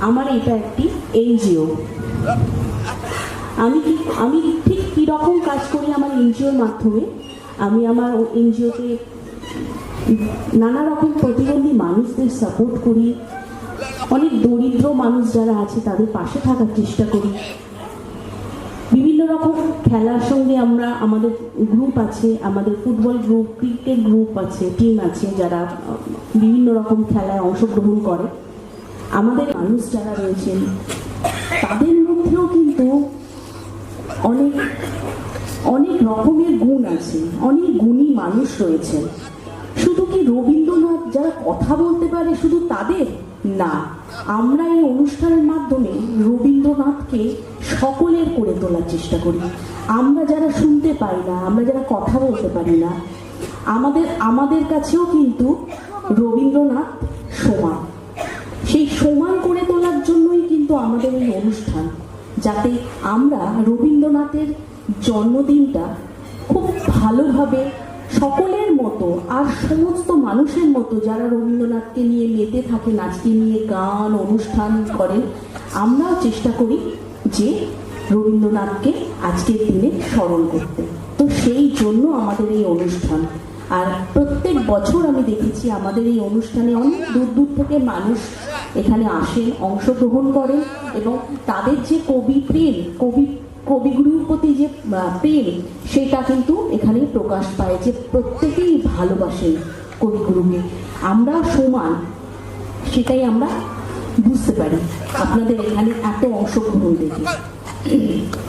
আমার এটা একটি এনজিও। আমি ঠিক কী রকম কাজ করি আমার এনজিওর মাধ্যমে। আমি আমার এনজিওতে নানা রকম প্রতিবন্ধী মানুষদের সাপোর্ট করি, অনেক দরিদ্র মানুষ যারা আছে তাদের পাশে থাকার চেষ্টা করি। বিভিন্ন রকম খেলার সঙ্গে আমরা, আমাদের গ্রুপ আছে, আমাদের ফুটবল গ্রুপ, ক্রিকেট গ্রুপ আছে, টিম আছে যারা বিভিন্ন রকম খেলায় অংশগ্রহণ করে। আমাদের মানুষ যারা রয়েছেন তাদের মধ্যেও কিন্তু অনেক অনেক রকমের গুণ আছে, অনেক গুণী মানুষ রয়েছেন। শুধু কি রবীন্দ্রনাথ যারা কথা বলতে পারে শুধু তাদের না, আমরা এই অনুষ্ঠানের মাধ্যমে রবীন্দ্রনাথকে সকলের করে তোলার চেষ্টা করি। আমরা যারা শুনতে পাই না, আমরা যারা কথা বলতে পারি না, আমাদের কাছেও কিন্তু রবীন্দ্রনাথ সমান। সেই সমান করে তোলার জন্যই কিন্তু আমাদের এই অনুষ্ঠান, যাতে আমরা রবীন্দ্রনাথের জন্মদিনটা খুব ভালোভাবে সকলের মতো আর সমস্ত মানুষের মতো যারা রবীন্দ্রনাথকে নিয়ে মেতে থাকে, নাচকে নিয়ে গান অনুষ্ঠান করেন, আমরাও চেষ্টা করি যে রবীন্দ্রনাথকে আজকের দিনে স্মরণ করতে। তো সেই জন্য আমাদের এই অনুষ্ঠান। আর প্রত্যেক বছর আমি দেখেছি আমাদের এই অনুষ্ঠানে অনেক দূর দূর থেকে মানুষ এখানে আসেন, অংশগ্রহণ করেন এবং তাদের যে কবিগুরুর প্রতি যে প্রেম সেটা কিন্তু এখানে প্রকাশ পায়, যে প্রত্যেকেই ভালোবাসেন কবিগুরুকে। আমরা সমান, সেটাই আমরা বুঝতে পারি আপনাদের এখানে এত অংশগ্রহণ দেখে।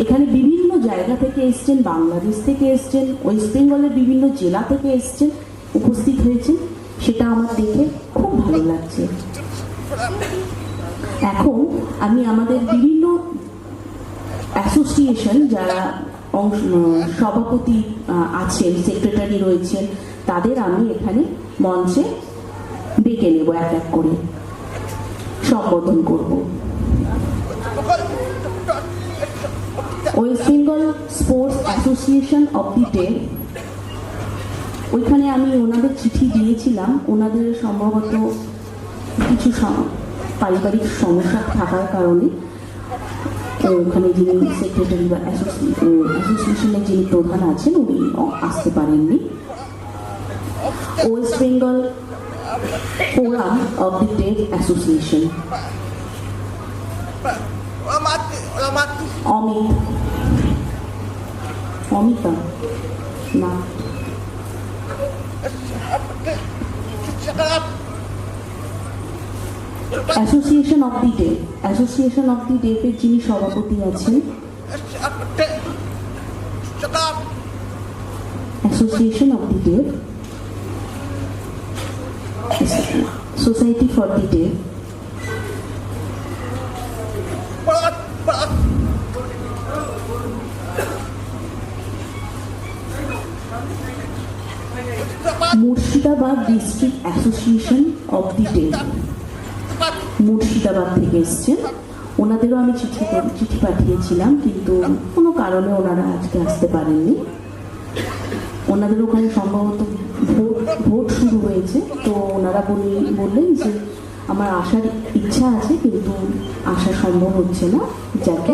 এখানে বিভিন্ন জায়গা থেকে এসছেন, বাংলাদেশ থেকে এসছেন, ওয়েস্ট বেঙ্গলের বিভিন্ন জেলা থেকে এসছেন, উপস্থিত হয়েছেন, সেটা আমার দেখে খুব ভালো লাগছে। এখন আমি আমাদের বিভিন্ন অ্যাসোসিয়েশন যারা সভাপতি আছেন, সেক্রেটারি রয়েছেন, তাদের আমি এখানে মঞ্চে ডেকে নেব, এক এক করে সম্বোধন করব। West Bengal sports association of the day, ওইখানে আমি ওনাদের চিঠি দিয়েছিলাম। ওনাদের সম্ভবত কিছু পারিবারিক সমস্যা থাকার কারণে ওখানে যিনি সেক্রেটারি বা অ্যাসোসিয়েশনের যিনি প্রধান আছেন উনি আসতে পারেননি। West Bengal forum of the deaf association, Amita না, association of the deaf, association of the ডেফের যিনি সভাপতি আছেন, association of the deaf, society for the deaf, Murshidabad district association of the deaf, Murshidabad থেকে এসছেন ওনাদেরও আমি চিঠি পাঠিয়েছিলাম, কিন্তু কোনো কারণে ওনারা আজকে আসতে পারেননি। ওনাদের ওখানে সম্ভবত ভোট শুরু হয়েছে, তো ওনারা বললেন যে আমার আসার ইচ্ছা আছে কিন্তু আসা সম্ভব হচ্ছে না। যাকে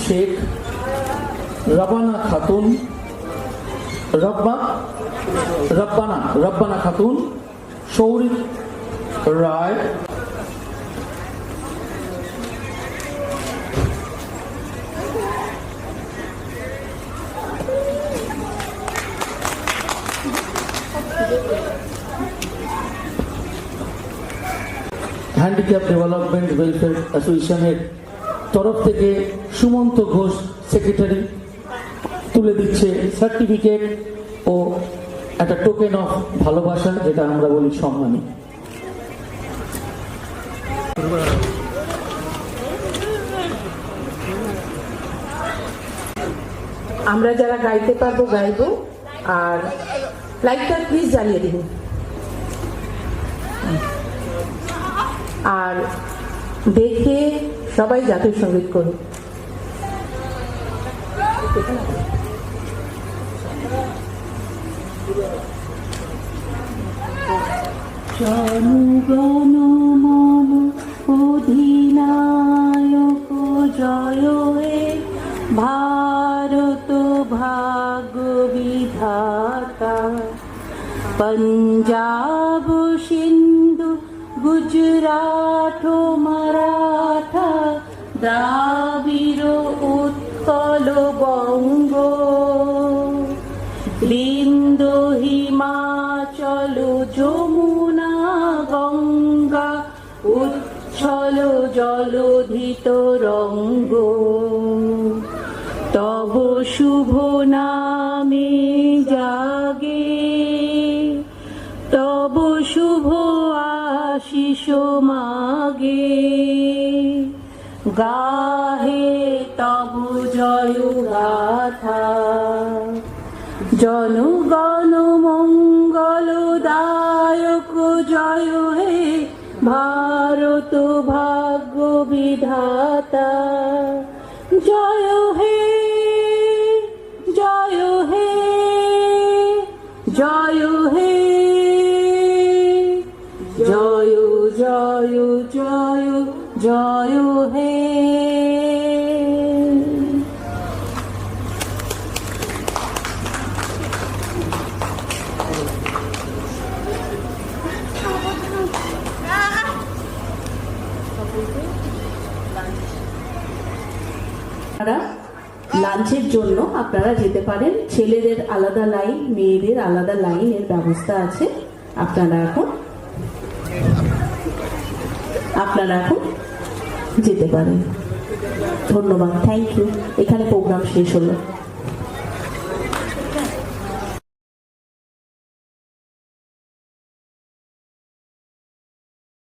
শেখ, রবানা খাতুন, রব্বানা খাতুন, সৌরিক রায়, হ্যান্ডিক্যাপ ডেভেলপমেন্ট ওয়েলফেয়ার অ্যাসোসিয়েশনের তরফ থেকে সুমন্ত ঘোষ সেক্রেটারি তুলে দিচ্ছে সার্টিফিকেট ও একটা টোকেন অফ ভালোবাসা, যেটা আমরা বলি সম্মানী। আমরা যারা গাইতে পারবো গাইবো, আর লাইটটা প্লিজ জ্বালিয়ে দিন। আর দেখে সবাই জাতীয় সঙ্গীত করুন। জনগণ মন অধিনায়ক জয় হে ভারত ভাগ্য বিধাতা পঞ্জাব সিন্ধু গুজরাট মারাঠা দ্রাবিড় উৎকল বঙ্গ বিন্দু হিমাচল যমুনা গঙ্গা উচ্ছল জলধিত রঙ্গ তব শুভ নামে জাগে তব শুভ আশিস মাগে গাহে তব জয় গাথা জনগণ মঙ্গলদায়ক জয় হে ভারত ভাগ্য বিধাতা জয় হে জয় হে জয় হে জয় জয় জয় জয় হে। লাঞ্চের জন্য আপনারা যেতে পারেন, ছেলেদের আলাদা লাইন, মেয়েদের আলাদা লাইনের ব্যবস্থা আছে। আপনারা এখন যেতে পারেন। ধন্যবাদ, থ্যাংক ইউ। এখানে প্রোগ্রাম শেষ হলো।